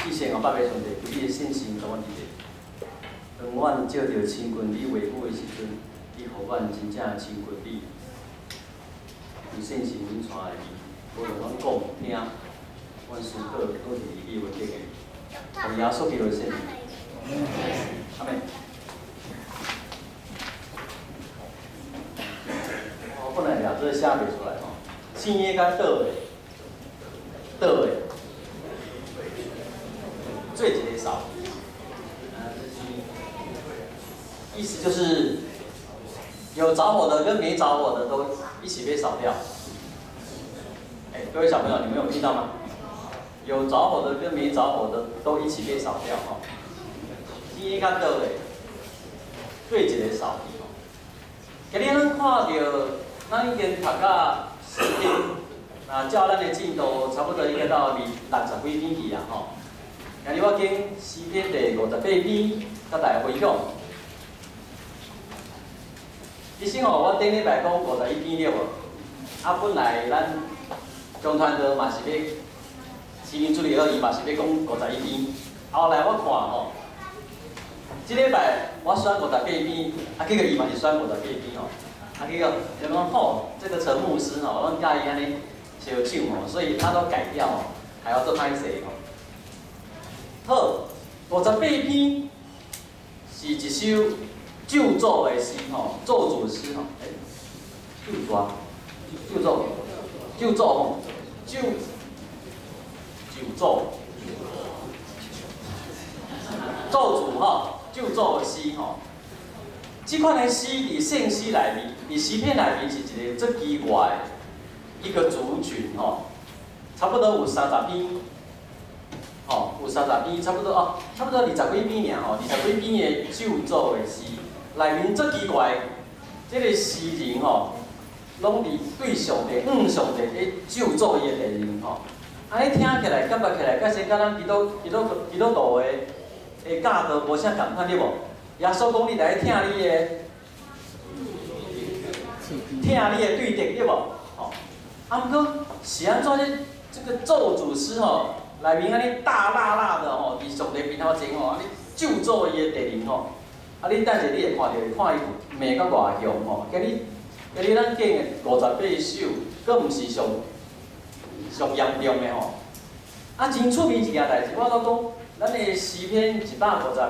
以前八百上帝对你的信心怎么伫咧？当阮借着亲近你话语的时阵，你互阮真正亲近你，有信心恁带来你，无论阮讲听，阮思考都是你为定的。奉耶稣基督的圣名，阿门。我本来俩字写袂出来吼，新约甲倒的，倒的，最一个少。意思就是有着火的跟没着火的都一起被扫掉。各位小朋友，你们有听到吗？有着火的跟没着火的都一起被扫掉哈。今天看到的，对一个扫地。今日咱看到，咱已经读到诗篇，那照咱的进度，差不多应该到60几篇去啊吼。今日我经诗篇第58篇，甲大家分享。其实吼，我顶礼拜讲51篇了无？本来咱中团队嘛是要市民助理2伊嘛是要讲51篇，后来我看吼，即礼拜我选58篇，结果伊嘛是选58篇吼，结果就讲吼，这个陈牧师吼，阮甲伊安尼相抢吼，所以他都改掉吼，还要做歹势吼。好，58篇是一首救咒的诗吼，咒主诗吼，救咒吼，救咒，咒主吼，救咒的诗吼。这款的诗伫圣诗内面，伫诗篇内面是一个最奇怪的一个族群吼，差不多有30篇，吼，有30篇，差不多20几篇尔吼，20几篇的救咒的诗。内面最奇怪，这个诗人吼，拢伫对上帝、上帝咧咒诅伊的内容吼。安尼听起来、感觉起来，敢是甲咱基督徒的教导无啥共款，对无？耶稣讲你来听你的对敌，对无？吼，毋过是安怎这个咒主诗吼，内面安尼大辣辣的吼，伫上帝面头前吼，安尼咒诅伊的内容吼。你等下你会看到，看伊骂到外向吼。今日咱拣的58首，佫毋是上严重的吼。真趣味一件代志，我搁讲，咱的诗篇150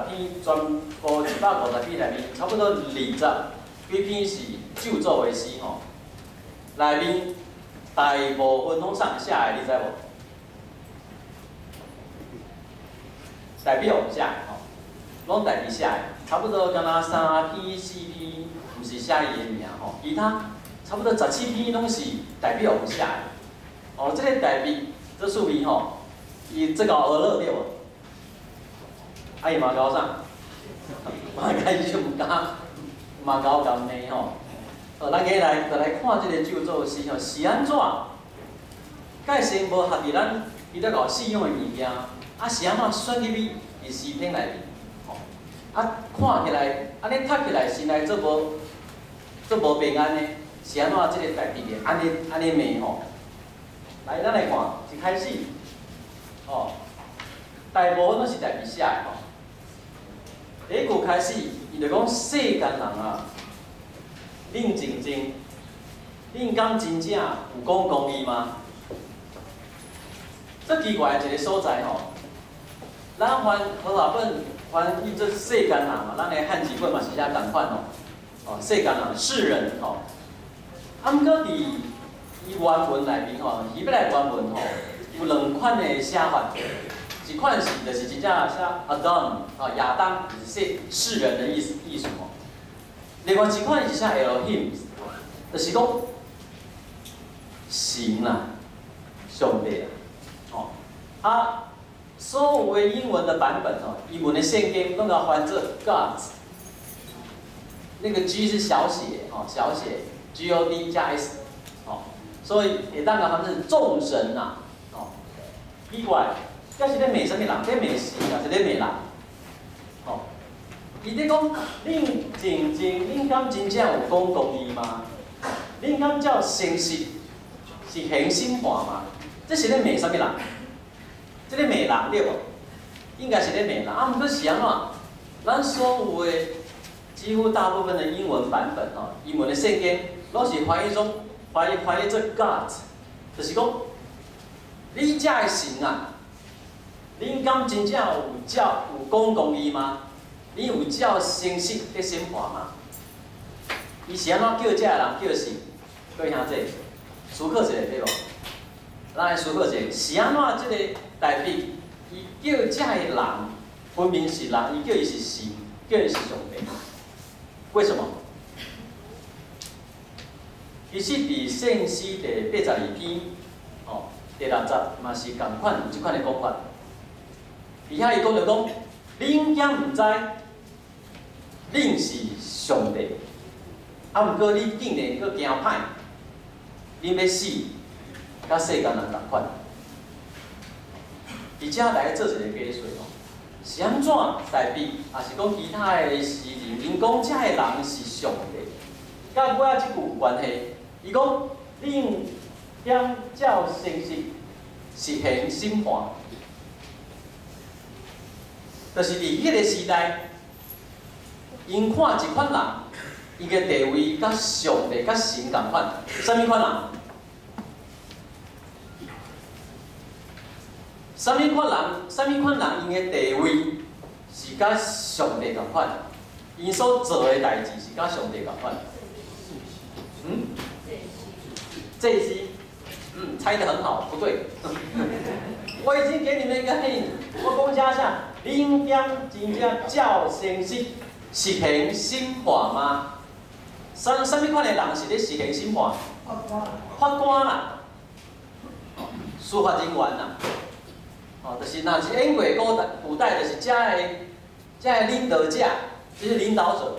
篇，全部150篇内面，差不多20几篇是咒诅的诗吼。内面大部分拢上写的，你知无？代表写的吼，拢代表写的。差不多敢若3篇、4篇，毋是写伊的名吼，其他差不多17篇拢是代表有写的。这个代表这趣味吼，伊这个学乐对无？伊嘛搞啥？嘛开始毋敢，嘛搞甘骂吼。咱起来就来看这个咒诅诗吼，是安怎？介先无合伫咱比较搞适用的物件，是安怎选入去伫诗篇内面？看起来，安尼读起来，心内做无平安呢？是安怎即个代志的？安尼骂吼。来，咱来看，一开始，大部分拢是代志写的吼。第一句开始，伊就讲世间人啊，恁恁敢真正有讲公义吗？最奇怪的一个所在吼，咱翻合法本。翻译这世间人嘛，咱的汉字本嘛是遐共款世间人、世人吼。毋过伫伊原文内面吼，希伯来原文吼有2款的写法，一款是就是真正写 Adam 亚当，就是世人的意思吼。另外一款是写 Elohim， 就是讲神啦、上帝啦，所有的英文的版本英文的圣经都要翻作 Gods， 那个 G 是小写小写 God 加 S， 所以会当个翻是众神呐，以外，这是咧骂什么人？咧骂神啊，是咧骂人，伊咧讲，恁敢真正有讲公义吗？恁敢照诚实是恒心话吗？这是咧骂什么人？这个骂人对无？应该是咧骂人。啊，毋过是安怎？咱所有的几乎大部分的英文版本吼，英文的圣经拢是翻译做God， 就是讲你遮的神啊，恁敢真正有讲公义吗？你有照诚实的审判吗？伊是安怎叫遮个人叫神？各位兄弟，思考一下对无？咱来思考一下，是安怎即个代表？伊叫遮个人分明是人，伊叫伊是神，叫伊是上帝。为什么？其实伫圣诗第82篇，哦，第60嘛是共款有即款的讲法。伫遐伊讲着讲，恁敢毋知，恁是上帝，啊毋过你竟然佫惊歹，恁要死，甲世间人共款。伫遮来做一个解说哦，是安怎代表，也是讲其他的诗人，因讲遮个人是上帝，甲尾仔即句有关系。伊讲，恁将照诚实实行审判，就是伫迄个时代，因看一款人，伊个地位甲上帝、甲神共款，啥物款人？啥物款人？因个地位是甲上帝共款，因所做的代志是甲上帝共款。这一期，猜得很好，不对。我已经给你们一个 hint， 我讲加下，恁将真正照诚实实行审判吗？啥物款的人是咧实行审判？法官啦，司法人员啦，哦，就是若是英国古代就是遮个领导者，就是领导者。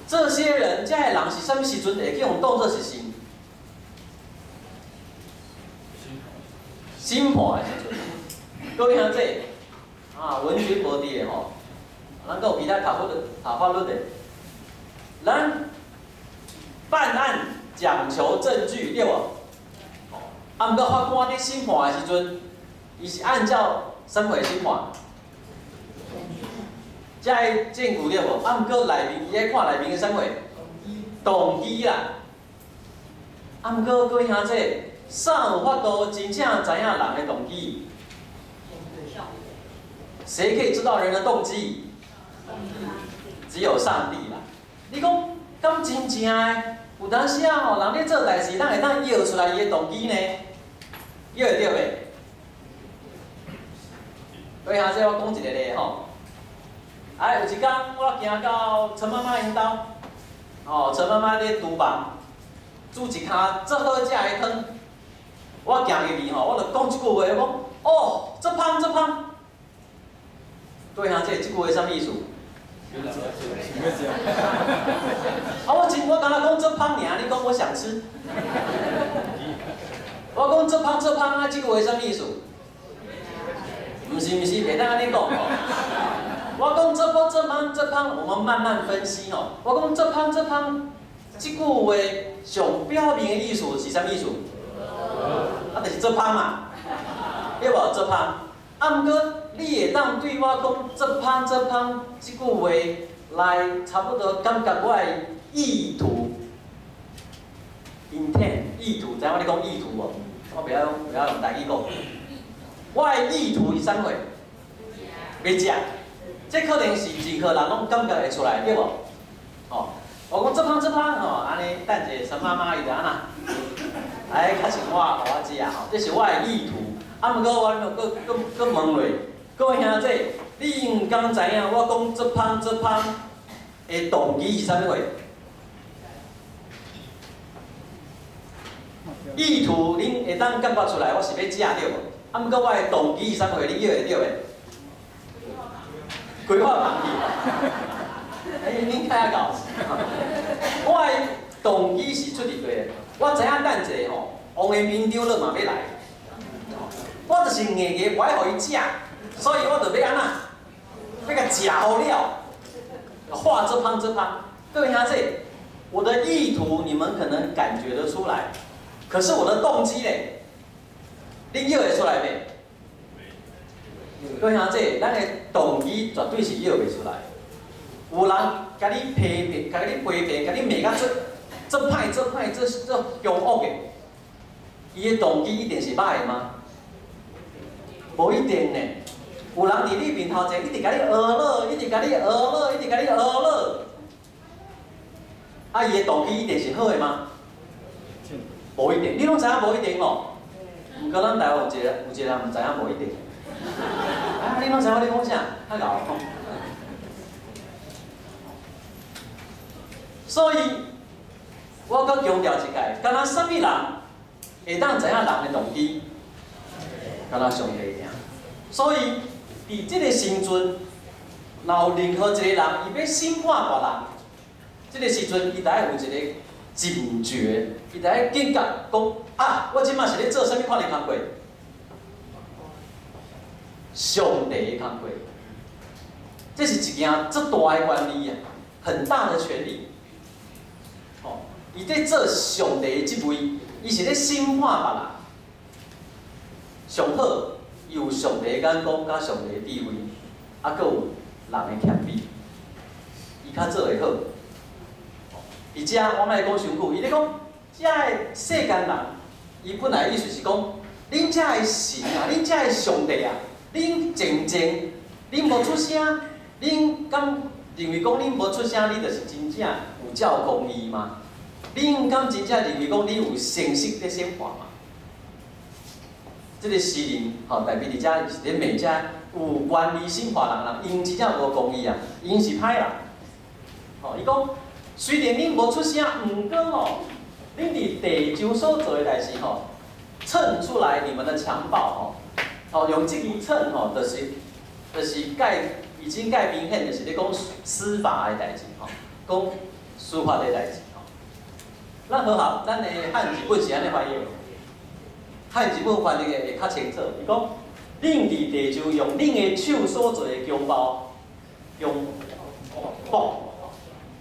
这些人，遮个人是啥物时阵会去用当作是神？审判的时阵，各位兄弟，啊，文学无伫的吼，咱有其他读法律的，咱办案讲求证据，对无？啊，毋过法官伫审判的时阵，伊是按照什么审判？遮个证据对无？啊，毋过内面伊爱看内面的什么？动机啦。啊，毋过各位兄弟。啥有法度真正知影人的动机？谁可以知道人的动机？只有上帝啦。你讲，敢真正的？有当时啊吼，人咧做代志，咱会当摇出来伊的动机呢？摇会着袂？各位兄弟，我讲一个咧吼。有一天我行到陈妈妈因兜，哦，陈妈妈咧厨房煮一骹足好食的汤。我行入去吼，我就讲一句话，我讲哦，这芳这芳。各位兄弟，这句话啥物意思？我刚才讲这芳尔，你讲我想吃。我讲这芳这芳啊，这句话啥物意思？不是，袂当安尼讲吼。我讲这芳这芳这芳，我们慢慢分析吼。我讲这芳这芳，这句话上表面的意思是啥物意思？啊，就是做芳嘛，对无？做芳。啊，毋过你会当对我讲做芳这句话来，差不多感觉我的意图 ，intent 意图，知影我咧讲意图无？我不要用台语讲。我的意图是啥货？要食，这可能是任何人拢感觉会出来，对无？哦，我讲做芳吼，安尼等者陈妈妈伊就安那。较像我，互我知啊吼，这是我的意图。啊，毋过我搁问落，各位兄弟，你毋敢知影我讲这芳的动机是啥物话？意图恁会当感觉出来，我是要食对无？啊，毋过我的动机是啥物话？你叫会着袂？规划放弃。恁太搞。我的动机是出伫对的。我知影等者吼，王的面张了嘛要来，我就是硬硬不爱互伊食，所以我就要安那，要甲食好了，画这芳。各位兄弟，我的意图你们可能感觉得出来，可是我的动机嘞，恁叫会出来没？各位兄弟，咱的动机绝对是摇袂出来。有人甲你批评，甲你批评，甲你骂甲做歹、做凶恶的，伊的动机一定是歹的吗？无一定呢。有人伫你面头前一直甲你学了，一直甲你学了，一直甲你学了，啊，伊的动机一定是好的吗？无一定，你拢知影无一定咯。毋过咱台湾有一个人毋知影无一定。啊，你拢知影我咧讲啥？较搞。所以，我搁强调一下，敢若什么人会当知影人的动机？敢若上帝尔。所以，伫即个时阵，若有任何一个人伊要审判别人，即个时阵伊就爱有一个警觉，伊就爱警觉讲啊，我即摆是咧做啥物款的工作？上帝的工作，这是一件足大的权利啊，很大的权利。哦，伊在做上帝的职位，伊是咧审判别人。上好，有上帝的眼光，甲上帝的智慧，啊，搁有人的欠比，伊较做会好。而且我莫讲伤久，伊咧讲，遮个世间人，伊本来意思是讲，恁遮个神啊，恁遮个上帝啊。恁静静，恁无出声，恁敢认为讲恁无出声，你就是真正有照公义吗？恁敢真正认为讲你有诚实咧审判吗？这个诗人吼，代表伫遮是咧骂遮有权利审判人，因真正无公义啊，因是歹人。吼，伊讲虽然恁无出声，毋过吼，恁伫地上所做的代志吼，称出来你们的强暴吼。哦，用这个称吼，就是已经改明显，就是咧讲司法的代志吼，讲司法的代志吼。咱好，咱的汉字本是安尼翻译的，汉字本翻译的会较清楚。伊讲，恁伫地上用恁的手所做的强暴，强暴，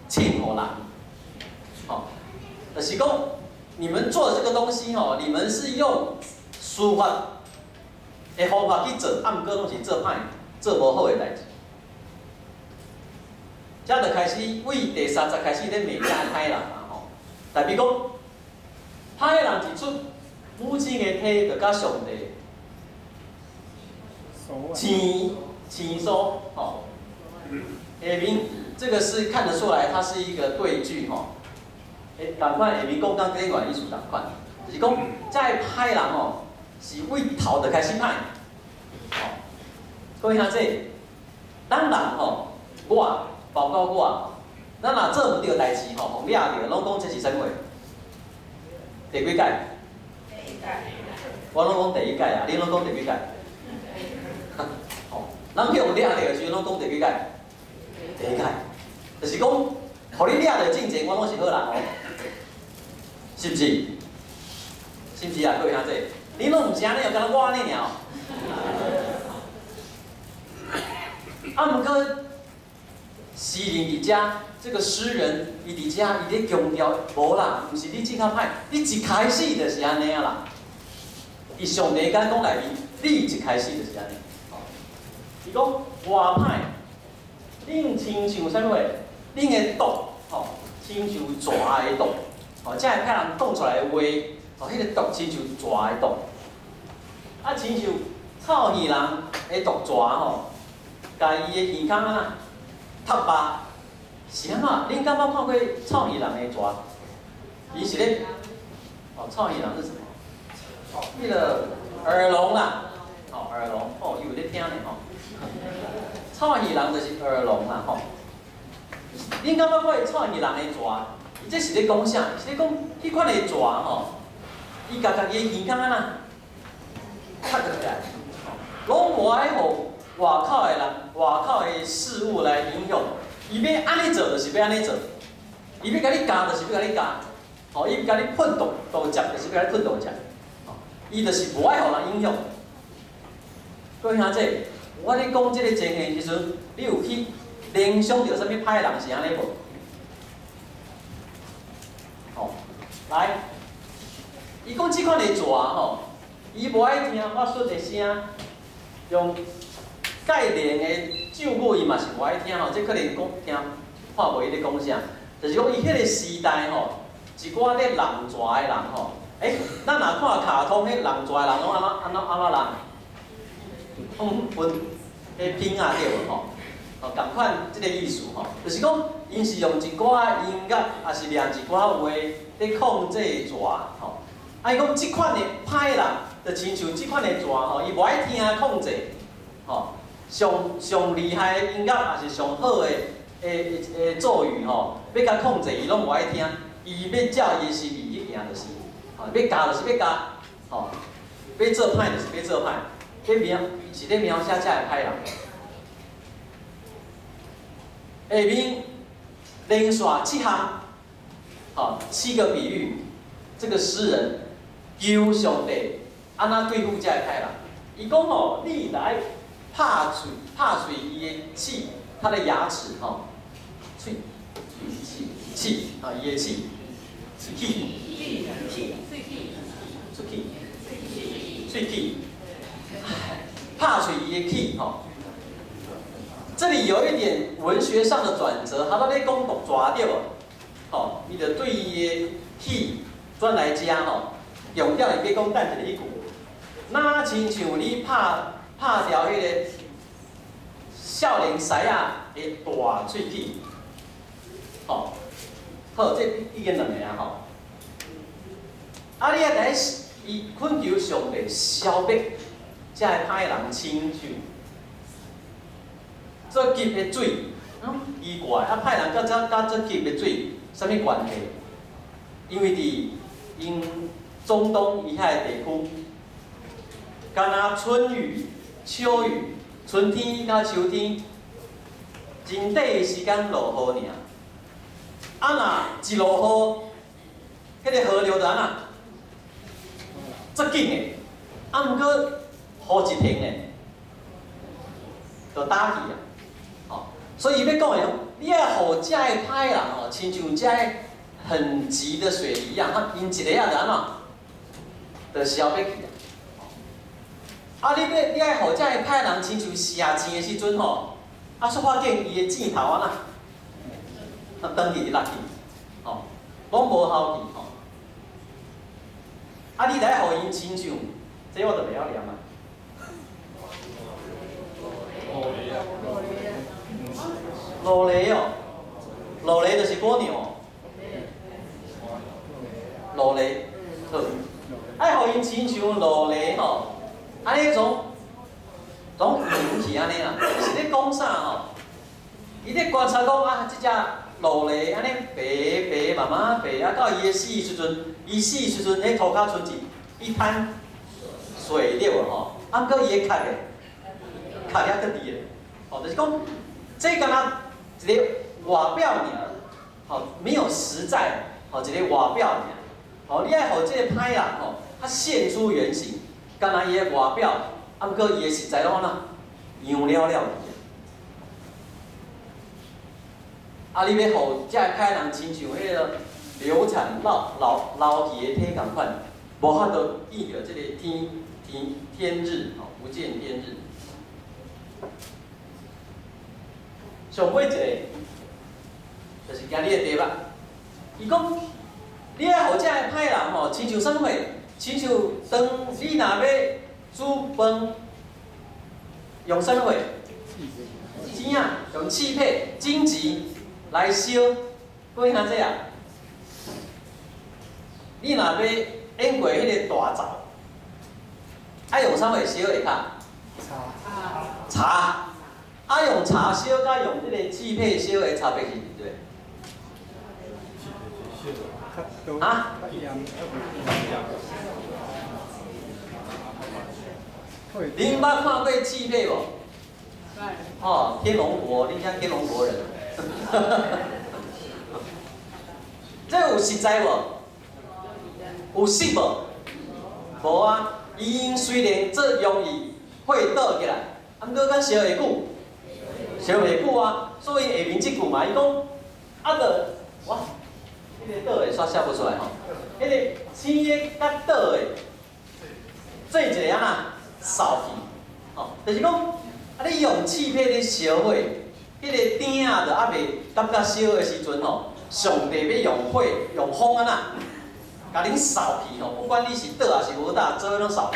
称互人，吼，就是讲你们做的这个东西吼，你们是用司法的方法去做，啊，毋过拢是做歹、做无好的代志。遮就开始为第30开始咧骂遮歹人啦吼。代表讲，歹人一出，母亲的体就甲上帝牵手吼。下面这个是看得出来，它是一个对句吼。同款下面讲跟另外意思同款，就是讲遮歹人吼。是为头就开始歹，吼，各位兄弟，咱人吼，我包括我，咱若做唔对代志吼，互掠着，拢讲这是啥货？第几届？第一届。我拢讲第一届啊，你拢讲第几届？吼，咱去互掠着的时阵，拢讲第几届？第一届，就是讲，互你掠着进前，我拢是好人哦，是不是？是不是啊，各位兄弟？你拢唔是安尼，又敢若我安尼尔？啊，毋过诗人伫遮，这个诗人伊伫遮，伊咧强调，无啦，毋是你真较歹，你一开始就是安尼啊啦。伊上帝敢讲内面，你一开始就是安尼。伊讲偌歹，恁亲像啥物？恁的毒，吼，亲像蛇的毒，吼，遮个歹人讲出来的话。哦，迄个毒亲像蛇的毒，啊，亲像臭耳人的毒蛇吼，家己的耳孔啊，塌巴，是安怎？恁敢捌看过臭耳人的蛇？伊是咧，哦，臭耳人是什么？哦，迄个耳聋啦，哦，耳聋，哦，伊有咧听咧吼。臭耳人就是耳聋啦吼。恁敢捌看过臭耳人的蛇？伊这是咧讲啥？是咧讲迄款的蛇吼。伊家己的耳孔啊呐，塌起来，拢无爱互外口的人、外口的事物来影响。伊要安尼做，就是要安尼做；伊要甲你教，就是要甲你教。吼，伊要甲你喷毒毒食，就是要甲你喷毒食。吼，伊就是无爱互人影响。各位兄弟，我咧讲即个情形时阵，你有去联想到啥物歹人是安尼无？吼，来。伊讲即款的蛇吼，伊无爱听我说的声，用概念的咒语伊嘛是无爱听吼，这可能讲听看袂伊咧讲啥，就是讲伊迄个时代吼，一寡咧人蛇的人吼，咱若看卡通，迄人蛇的人拢安怎人？分迄片啊对无吼？共款即个意思吼，就是讲因是用一寡音乐，也是念一寡话咧控制蛇吼。伊讲即款的歹人，就亲像即款的蛇吼，伊无爱听控制吼。上厉害的音乐，也是上好的咒语吼，要甲控制伊拢无爱听，伊要照伊的心意去行就是，吼，要教就是要教，吼，要做歹就是要做歹，是咧描写遮个歹人。下面连续7项，好7个比喻，这个诗人求上帝安怎对付遮个歹人。伊讲吼，你来拍碎伊的齿，他的牙齿吼，喙啊，伊的齿，喙，拍碎伊的齿吼。这里有一点文学上的转折，他都咧讲毒蛇对无？吼，伊就对伊的齿转来遮吼，用掉伊要讲等一个迄句，哪亲像你拍掉迄个少年师仔的大喙齿，吼，好，这已经两个啊吼。啊，你啊来伊恳求上帝消灭遮个歹人亲像。做急的水，奇怪，啊，歹人甲做急的水，啥物关系？因为伫因中东以遐地区，敢若春雨、秋雨，春天甲秋天，真短的时间落雨尔。啊，若一落雨，迄个河流就安那，足紧的，啊，毋过雨一停的，就打去啊。所以要讲的，你要互遮个歹人吼，亲像遮个很急的水一样，因一个啊就安怎，就消灭去啊。你要互遮个歹人亲像射箭的时阵吼，啊，煞发现伊的箭头啊那，转去落去，吼，拢无效去吼。啊，你来互因亲像，这我就袂晓念啊。落雷哦，落雷就是蜗牛哦，落雷，好，爱互因亲像落雷吼，安尼种引起安尼啦，是咧讲啥吼？伊咧观察讲啊，即只落雷安尼白慢慢白，啊到伊死时阵，迄涂骹剩一滩水对无吼？啊，毋过伊的壳了搁伫咧，吼，就是讲这敢若。一个外表尔，吼，没有实在，吼，一个外表尔，吼，你爱互这个歹人吼，他现出原形，敢若伊的外表，啊，毋过伊的实在拢安怎样了了去。啊，你要互这个歹人亲像迄个流产老去的体共款，无法度见着这个天日，吼，不见天日。上尾一个就是今日的题目，伊讲，你爱互遮个歹人吼，亲像啥物？亲像当你若要煮饭，用啥物？钱啊，用气配荆棘来烧，讲啥这啊？你若要演过迄个大灶，爱用啥物烧下骹？茶。啊，用茶烧甲用迄个气配烧的差别是伫对？啊？恁捌看过气配无？哦，天龙国，恁像天龙国人。这有实在无？有实无？无啊，伊虽然这容易会倒起来，啊，毋过敢烧会久。烧袂久啊，所以下面即句嘛，伊讲啊个哇，迄个倒的煞写不出来吼，迄个青的甲倒的做一个啊扫去，吼，就是讲你用气配咧烧火，迄个鼎啊，就还袂感觉烧的时阵吼，上帝要用火、用风安那，甲恁扫去吼，不管你是倒还是无倒，做伙拢扫。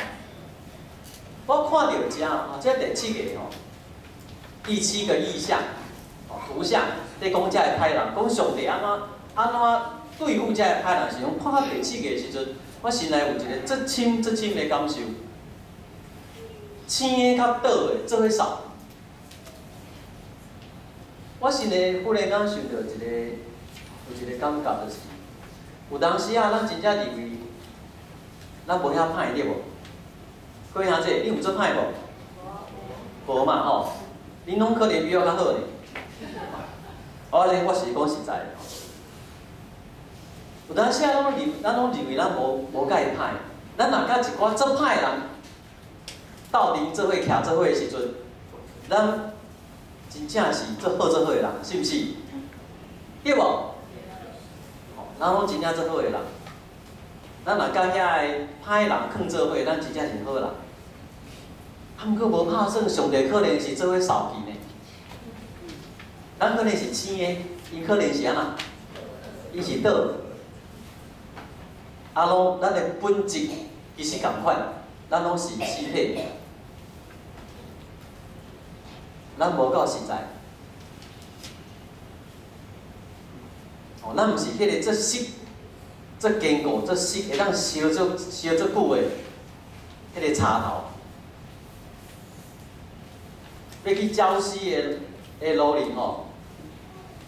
我看到遮吼，这第7个吼，第7个意象，图像，在讲遮个歹人，讲上帝安怎对付遮个歹人时，讲看到第7个时阵，我心内有一个足深的感受。青的较倒的做伙扫。我心内忽然间想到有一个感觉，就是有当时啊，咱真正认为咱无遐歹对无？各位兄弟，你有做歹无？无嘛吼，恁拢可能比我较好呢。我是讲实在的。有当时啊，咱拢认为咱无介歹，咱若甲一寡做歹的人斗阵做伙徛做伙的时阵，咱真正是做好的人，是毋是？对无？咱拢真正做好的人，咱若甲遐个歹人囥做伙，咱真正是好人。啊，毋过无拍算，上帝可能是做伙扫皮呢。咱可能是生的，伊可能是安那？伊是倒。啊，拢咱的本质其实共款，咱拢是尸体。咱无够实在。哦，咱毋是迄个做实、做坚固、做实，会当烧足久的迄个插头。要去礁溪的路里吼，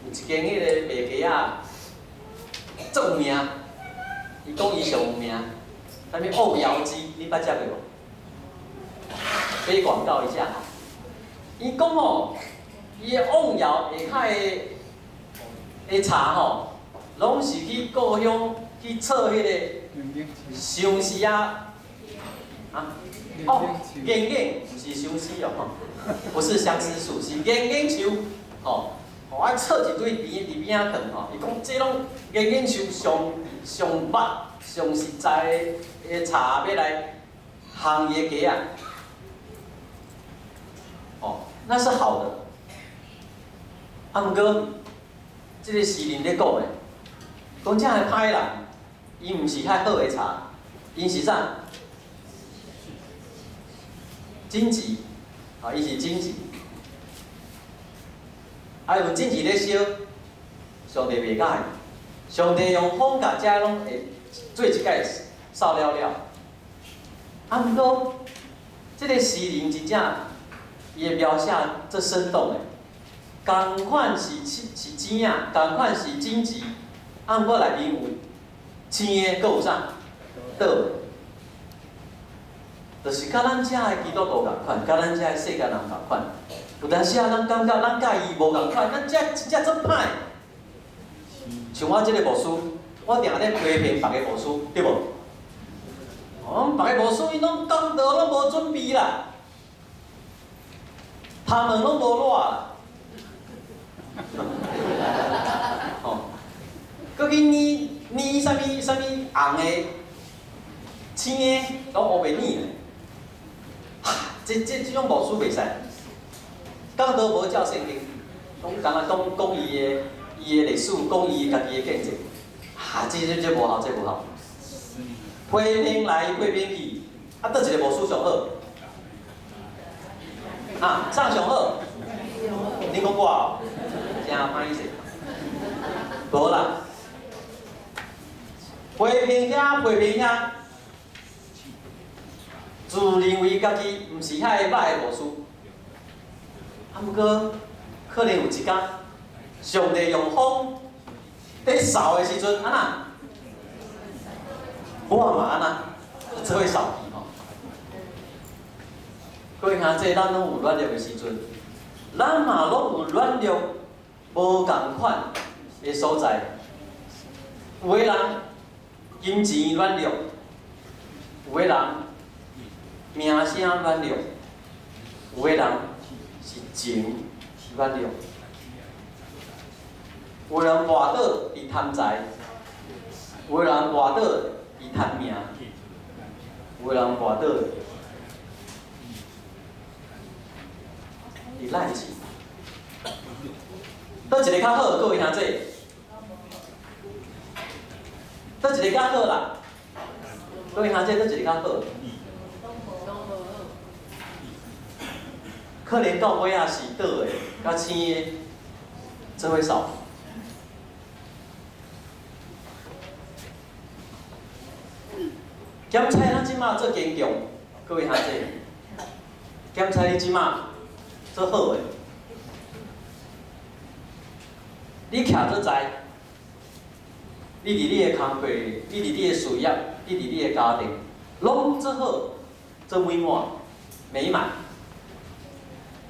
有一间迄个卖鸡仔，足有名。伊讲伊上有名，啥物奥窑鸡，你捌食过无？可广告一下。伊讲吼，伊的瓮窑下骹的茶吼，拢是去故乡去测迄个相思啊，眼眼不是相思哦，不是相思树，是眼眼树吼。我测一堆伫边仔长吼，伊讲这拢眼眼树上捌、上实在的茶要来烘伊的鸡仔，哦。那是好的，啊，毋过，这个诗人咧讲的，讲这个歹人，伊毋是遐好的茶，伊是啥？荆棘，啊，伊是荆棘，啊，用荆棘咧烧，上帝袂甲伊，上帝用风甲遮拢会做一摆扫了了，啊，毋过，这个诗人真正。伊的描写最生动诶，同款是钱啊，同款是荆棘，啊，毋过内面有青的，搁有啥？倒的，就是甲咱遮的基督徒共款，甲咱遮的世界人共款。有当时啊，咱感觉咱甲伊无共款，咱遮真正足歹。像我即个牧师，我定咧批评别个牧师，对无？哦，别个牧师伊拢讲道拢无准备啦。他们拢无热啦，哦，佮去捏啥物红的、青的，拢学袂腻嘞。这种牧师袂使，讲道无照圣经，敢若讲伊的历史，讲伊家己的见证，这无好，这无好。批评来批评去，啊，倒一个牧师上好？啊，上上好，你讲我哦，真歹势，无啦，批评遐，自认为家己毋是遐个歹个牧师，啊，毋过可能有一天，上帝用风在扫的时阵，安那，我嘛安那，做伙扫皮吼。各位兄弟，咱拢有软弱的时阵，咱嘛拢有软弱无共款的所在。有的人金钱软弱，有的人名声软弱，有的人是情软弱，有的人活倒伫贪财，有的人活倒伫贪名，有的人活倒。咱钱。倒一个较好，各位兄弟，倒一个较好啦？各位兄弟，倒一个较好？可能到尾仔是倒的，甲青的做伙扫。检菜咱即马做坚强，各位兄弟，检菜你即马做好诶，你徛做在，你伫你诶工课，你伫你诶事业，你伫你诶家庭，拢做好，做美满。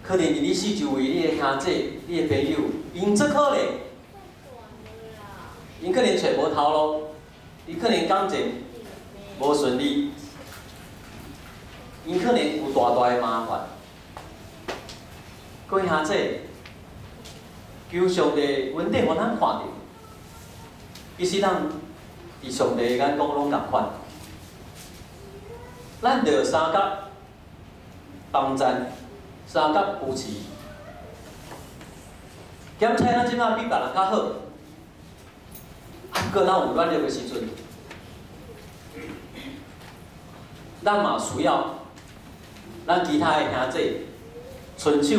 可能伫你四周围，你诶兄弟、你诶朋友，因做可能，因可能找无头路，因可能感情无顺利，因可能有大大诶麻烦。各位兄弟，求上帝稳定互咱看到，其实咱伫上帝眼光拢共款，咱着三角帮赞。三角扶持，检菜咱即马比别人较好，不过咱有软弱的时阵，咱嘛需要咱其他的兄弟伸手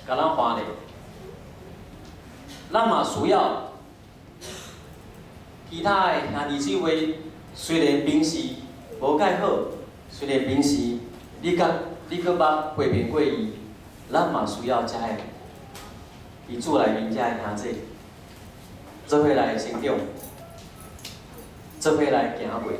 甲咱欢迎，咱嘛需要其他的兄弟姊妹，虽然平时无介好，虽然平时你搁捌陪平过伊，咱嘛需要遮个伫厝内面遮个兄弟，做伙来成长，做伙来行过。